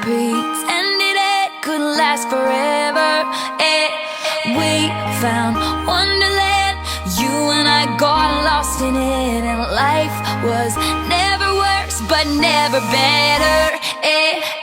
pretended it could last forever. We found Wonderland, you and I got lost in it, and life was never worse but never better.